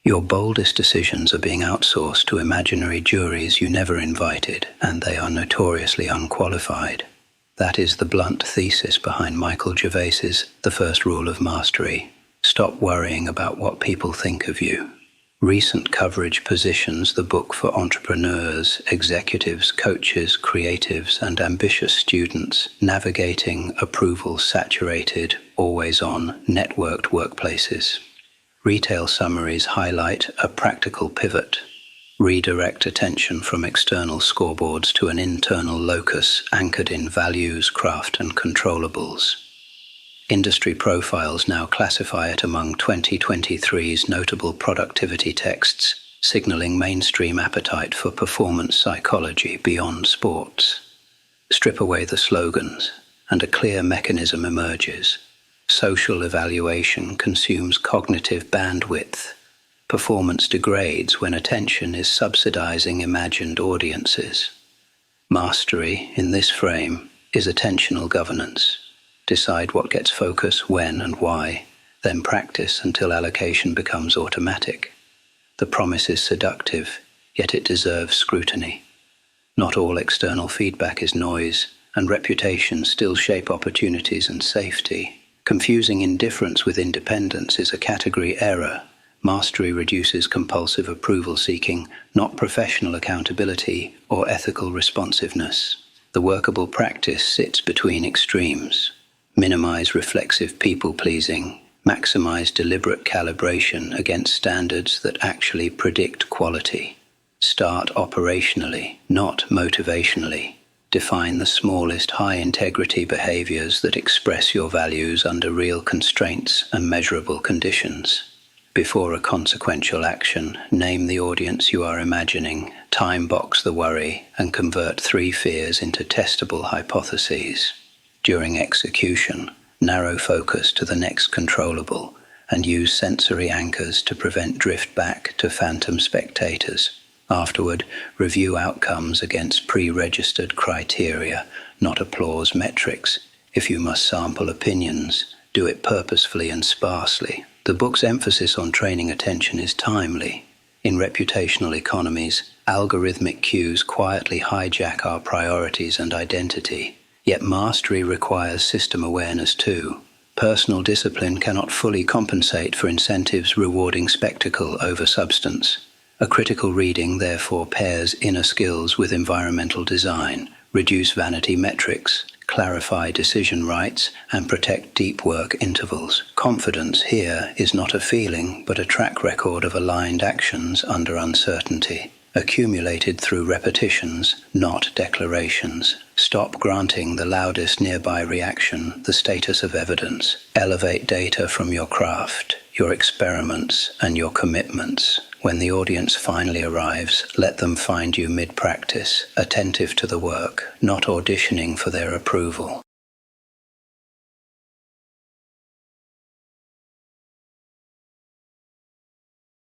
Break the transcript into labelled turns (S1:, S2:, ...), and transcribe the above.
S1: Your boldest decisions are being outsourced to imaginary juries you never invited, and they are notoriously unqualified. That is the blunt thesis behind Michael Gervais's The First Rule of Mastery. Stop worrying about what people think of you. Recent coverage positions the book for entrepreneurs, executives, coaches, creatives, and ambitious students navigating approval-saturated, always-on, networked workplaces. Retail summaries highlight a practical pivot. Redirect attention from external scoreboards to an internal locus anchored in values, craft, and controllables. Industry profiles now classify it among 2023's notable productivity texts, signaling mainstream appetite for performance psychology beyond sports. Strip away the slogans, and a clear mechanism emerges. Social evaluation consumes cognitive bandwidth. Performance degrades when attention is subsidizing imagined audiences. Mastery, in this frame, is attentional governance. Decide what gets focus, when and why, then practice until allocation becomes automatic. The promise is seductive, yet it deserves scrutiny. Not all external feedback is noise, and reputations still shape opportunities and safety. Confusing indifference with independence is a category error. Mastery reduces compulsive approval seeking, not professional accountability or ethical responsiveness. The workable practice sits between extremes. Minimize reflexive people-pleasing. Maximize deliberate calibration against standards that actually predict quality. Start operationally, not motivationally. Define the smallest high-integrity behaviors that express your values under real constraints and measurable conditions. Before a consequential action, name the audience you are imagining, time-box the worry, and convert 3 fears into testable hypotheses. During execution, narrow focus to the next controllable, and use sensory anchors to prevent drift back to phantom spectators. Afterward, review outcomes against pre-registered criteria, not applause metrics. If you must sample opinions, do it purposefully and sparsely. The book's emphasis on training attention is timely. In reputational economies, algorithmic cues quietly hijack our priorities and identity. Yet mastery requires system awareness too. Personal discipline cannot fully compensate for incentives rewarding spectacle over substance. A critical reading therefore pairs inner skills with environmental design, reduce vanity metrics, clarify decision rights, and protect deep work intervals. Confidence here is not a feeling, but a track record of aligned actions under uncertainty, accumulated through repetitions, not declarations. Stop granting the loudest nearby reaction the status of evidence. Elevate data from your craft, your experiments, and your commitments. When the audience finally arrives, let them find you mid-practice, attentive to the work, not auditioning for their approval.